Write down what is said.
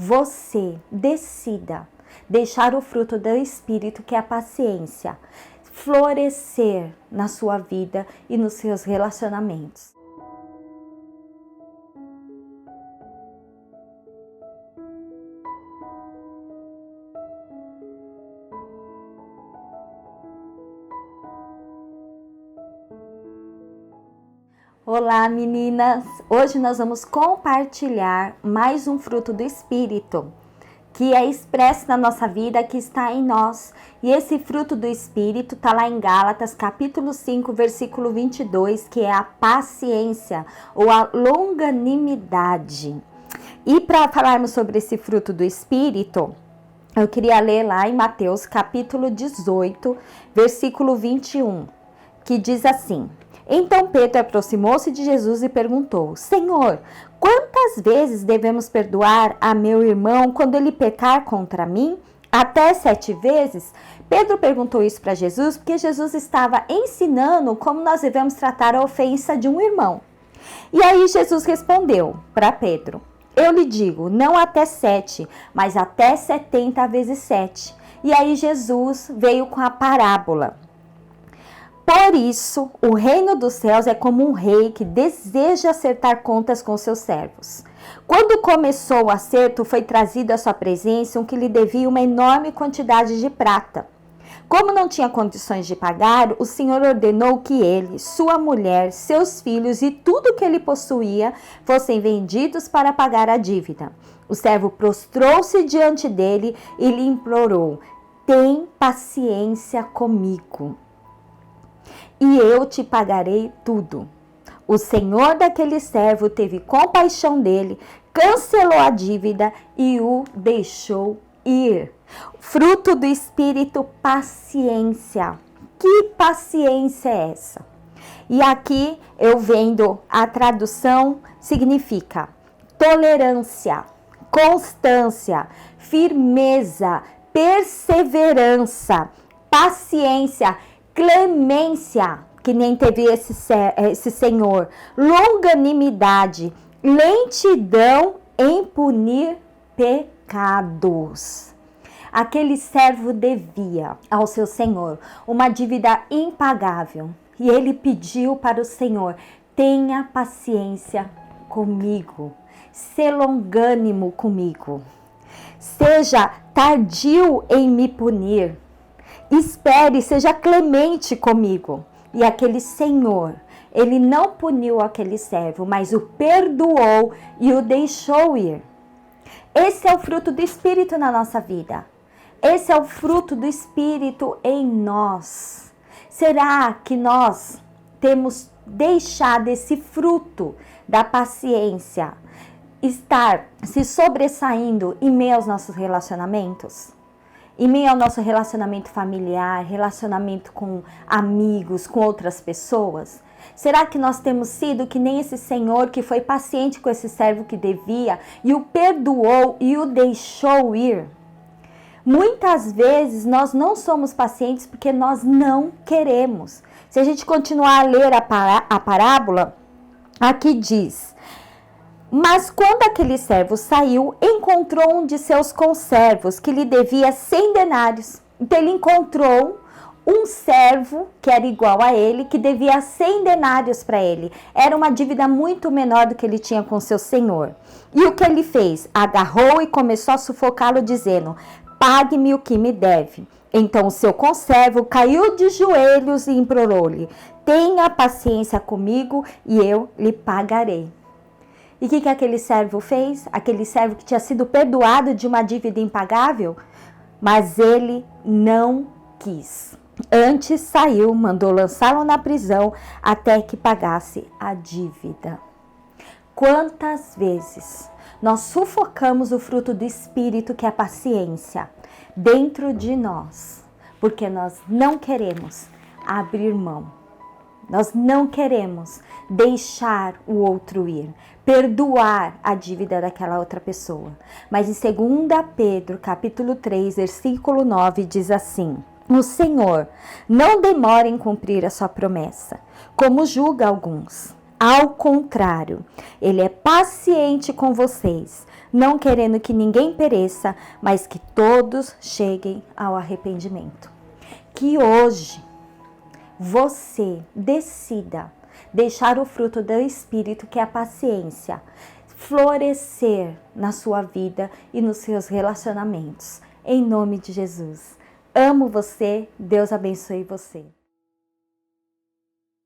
você decida deixar o fruto do Espírito, que é a paciência, florescer na sua vida e nos seus relacionamentos. Olá, meninas! Hoje nós vamos compartilhar mais um fruto do Espírito, que é expresso na nossa vida, que está em nós. E esse fruto do Espírito está lá em Gálatas, capítulo 5, versículo 22, que é a paciência ou a longanimidade. E para falarmos sobre esse fruto do Espírito, eu queria ler lá em Mateus, capítulo 18, versículo 21, que diz assim: Então Pedro aproximou-se de Jesus e perguntou: Senhor, quantas vezes devemos perdoar a meu irmão quando ele pecar contra mim? Até 7 vezes? Pedro perguntou isso para Jesus porque Jesus estava ensinando como nós devemos tratar a ofensa de um irmão. E aí Jesus respondeu para Pedro: Eu lhe digo, não até 7, mas até 70 vezes 7. E aí Jesus veio com a parábola. Por isso, o reino dos céus é como um rei que deseja acertar contas com seus servos. Quando começou o acerto, foi trazido à sua presença um que lhe devia uma enorme quantidade de prata. Como não tinha condições de pagar, o Senhor ordenou que ele, sua mulher, seus filhos e tudo que ele possuía fossem vendidos para pagar a dívida. O servo prostrou-se diante dele e lhe implorou: Tem paciência comigo, e eu te pagarei tudo. O senhor daquele servo teve compaixão dele, cancelou a dívida e o deixou ir. Fruto do Espírito, paciência. Que paciência é essa? E aqui eu vendo a tradução, significa tolerância, constância, firmeza, perseverança, paciência, clemência, que nem teve esse senhor, longanimidade, lentidão em punir pecados. Aquele servo devia ao seu senhor uma dívida impagável e ele pediu para o Senhor: tenha paciência comigo, se longânimo comigo, seja tardio em me punir. Espere, seja clemente comigo. E aquele senhor, ele não puniu aquele servo, mas o perdoou e o deixou ir. Esse é o fruto do Espírito na nossa vida. Esse é o fruto do Espírito em nós. Será que nós temos deixado esse fruto da paciência estar se sobressaindo em meio aos nossos relacionamentos? Em meio ao nosso relacionamento familiar, relacionamento com amigos, com outras pessoas? Será que nós temos sido que nem esse senhor que foi paciente com esse servo que devia e o perdoou e o deixou ir? Muitas vezes nós não somos pacientes porque nós não queremos. Se a gente continuar a ler a parábola, aqui diz: Mas quando aquele servo saiu, encontrou um de seus conservos que lhe devia 100 denários. Então ele encontrou um servo que era igual a ele, que devia 100 denários para ele. Era uma dívida muito menor do que ele tinha com seu senhor. E o que ele fez? Agarrou e começou a sufocá-lo, dizendo: Pague-me o que me deve. Então o seu conservo caiu de joelhos e implorou-lhe: Tenha paciência comigo e eu lhe pagarei. E o que aquele servo fez? Aquele servo que tinha sido perdoado de uma dívida impagável? Mas ele não quis. Antes saiu, mandou lançá-lo na prisão até que pagasse a dívida. Quantas vezes nós sufocamos o fruto do Espírito, que é a paciência, dentro de nós, porque nós não queremos abrir mão. Nós não queremos deixar o outro ir, perdoar a dívida daquela outra pessoa. Mas em 2 Pedro, capítulo 3, versículo 9, diz assim: O Senhor não demora em cumprir a sua promessa, como julga alguns. Ao contrário, Ele é paciente com vocês, não querendo que ninguém pereça, mas que todos cheguem ao arrependimento. Que hoje você decida deixar o fruto do Espírito, que é a paciência, florescer na sua vida e nos seus relacionamentos. Em nome de Jesus. Amo você, Deus abençoe você.